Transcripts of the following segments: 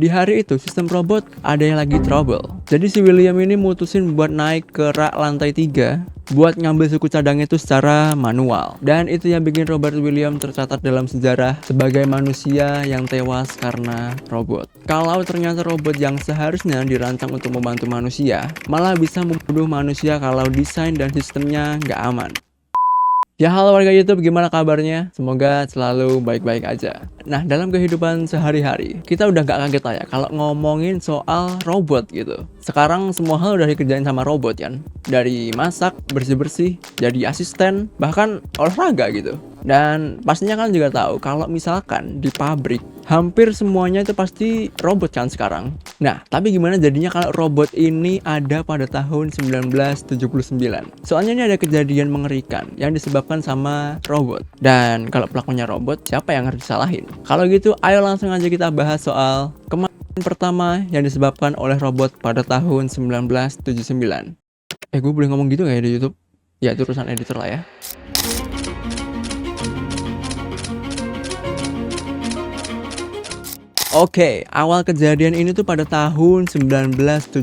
Di hari itu sistem robot ada yang lagi trouble. Jadi si William ini mutusin buat naik ke rak lantai 3 buat ngambil suku cadang itu secara manual. Dan itu yang bikin Robert Williams tercatat dalam sejarah sebagai manusia yang tewas karena robot. Kalau ternyata robot yang seharusnya dirancang untuk membantu manusia malah bisa membunuh manusia kalau desain dan sistemnya nggak aman. Ya halo warga YouTube, gimana kabarnya? Semoga selalu baik-baik aja. Nah, dalam kehidupan sehari-hari, kita udah gak kaget lah ya kalau ngomongin soal robot gitu. Sekarang semua hal udah dikerjain sama robot kan. Dari masak, bersih-bersih, jadi asisten, bahkan olahraga gitu. Dan pastinya kalian juga tahu kalau misalkan di pabrik hampir semuanya itu pasti robot kan sekarang. Nah, tapi gimana jadinya kalau robot ini ada pada tahun 1979? Soalnya ini ada kejadian mengerikan yang disebabkan sama robot. Dan kalau pelakunya robot, siapa yang harus disalahin? Kalau gitu, ayo langsung aja kita bahas soal kematian pertama yang disebabkan oleh robot pada tahun 1979. Gue boleh ngomong gitu gak ya di YouTube? Ya, itu urusan editor lah ya. Oke, awal kejadian ini tuh pada tahun 1979.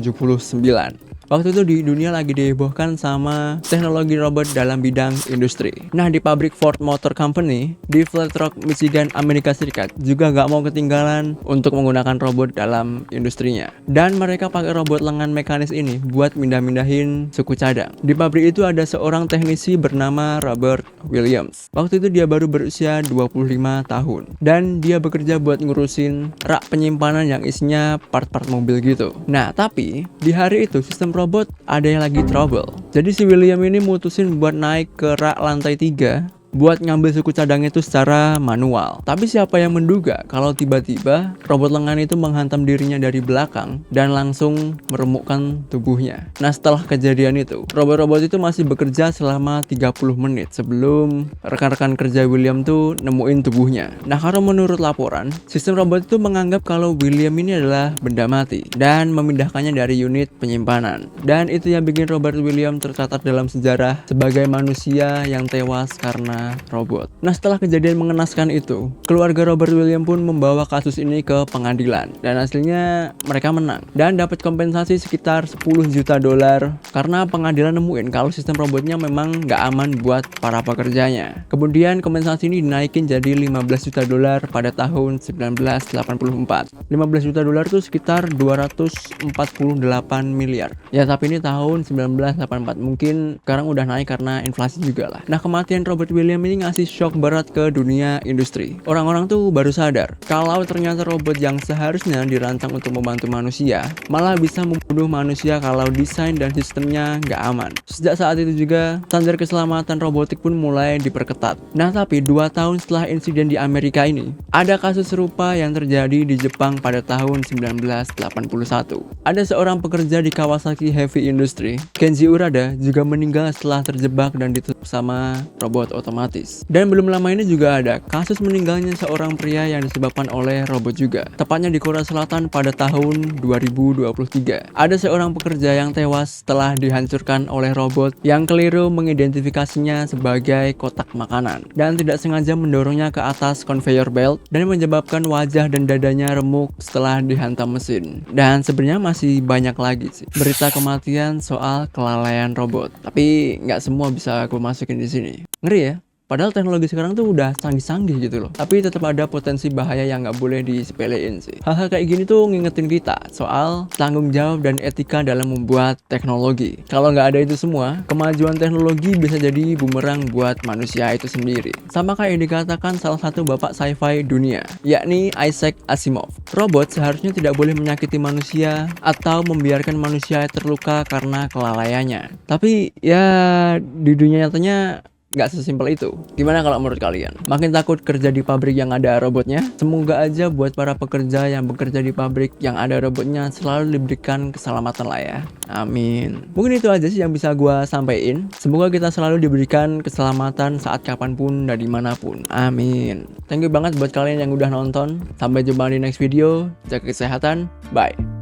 Waktu itu di dunia lagi dihebohkan sama teknologi robot dalam bidang industri. Nah, di pabrik Ford Motor Company di Flat Rock, Michigan, Amerika Serikat juga gak mau ketinggalan untuk menggunakan robot dalam industrinya. Dan mereka pakai robot lengan mekanis ini buat mindah-mindahin suku cadang. Di pabrik itu ada seorang teknisi bernama Robert Williams. Waktu itu dia baru berusia 25 tahun. Dan dia bekerja buat ngurusin rak penyimpanan yang isinya part-part mobil gitu. Nah, tapi di hari itu sistem robot ada yang lagi trouble. Jadi si William ini mutusin buat naik ke rak lantai 3 buat ngambil suku cadang itu secara manual. Tapi siapa yang menduga kalau tiba-tiba robot lengan itu menghantam dirinya dari belakang dan langsung meremukkan tubuhnya. Nah, setelah kejadian itu, robot-robot itu masih bekerja selama 30 menit sebelum rekan-rekan kerja William tuh nemuin tubuhnya. Nah, karena menurut laporan, sistem robot itu menganggap kalau William ini adalah benda mati dan memindahkannya dari unit penyimpanan. Dan itu yang bikin Robert William tercatat dalam sejarah sebagai manusia yang tewas karena robot. Nah, setelah kejadian mengenaskan itu, keluarga Robert William pun membawa kasus ini ke pengadilan dan hasilnya mereka menang dan dapat kompensasi sekitar 10 juta dolar karena pengadilan nemuin kalau sistem robotnya memang nggak aman buat para pekerjanya. Kemudian kompensasi ini dinaikin jadi 15 juta dolar pada tahun 1984. 15 juta dolar itu sekitar 248 miliar. Ya, tapi ini tahun 1984. Mungkin sekarang udah naik karena inflasi juga lah. Nah, kematian Robert William ini ngasih shock berat ke dunia industri. Orang-orang tuh baru sadar kalau ternyata robot yang seharusnya dirancang untuk membantu manusia malah bisa membunuh manusia kalau desain dan sistemnya nggak aman. Sejak saat itu juga standar keselamatan robotik pun mulai diperketat. Nah, tapi 2 tahun setelah insiden di Amerika ini, ada kasus serupa yang terjadi di Jepang pada tahun 1981. Ada seorang pekerja di Kawasaki Heavy Industry, Kenji Urada, juga meninggal setelah terjebak dan ditutup sama robot otomatis. Dan belum lama ini juga ada kasus meninggalnya seorang pria yang disebabkan oleh robot juga, tepatnya di Korea Selatan pada tahun 2023. Ada seorang pekerja yang tewas setelah dihancurkan oleh robot yang keliru mengidentifikasinya sebagai kotak makanan dan tidak sengaja mendorongnya ke atas conveyor belt dan menyebabkan wajah dan dadanya remuk setelah dihantam mesin. Dan sebenarnya masih banyak lagi sih berita kematian soal kelalaian robot, tapi nggak semua bisa aku masukin di sini. Ngeri ya? Padahal teknologi sekarang tuh udah canggih-canggih gitu loh. Tapi tetap ada potensi bahaya yang nggak boleh disepelein sih. Hal-hal kayak gini tuh ngingetin kita soal tanggung jawab dan etika dalam membuat teknologi. Kalau nggak ada itu semua, kemajuan teknologi bisa jadi bumerang buat manusia itu sendiri. Sama kayak yang dikatakan salah satu bapak sci-fi dunia, yakni Isaac Asimov. Robot seharusnya tidak boleh menyakiti manusia atau membiarkan manusia terluka karena kelalaiannya. Tapi ya di dunia nyatanya nggak sesimpel itu. Gimana kalau menurut kalian? Makin takut kerja di pabrik yang ada robotnya? Semoga aja buat para pekerja yang bekerja di pabrik yang ada robotnya selalu diberikan keselamatan lah ya. Amin. Mungkin itu aja sih yang bisa gue sampaikan. Semoga kita selalu diberikan keselamatan saat kapanpun dan dimanapun. Amin. Thank you banget buat kalian yang udah nonton. Sampai jumpa di next video. Jaga kesehatan. Bye.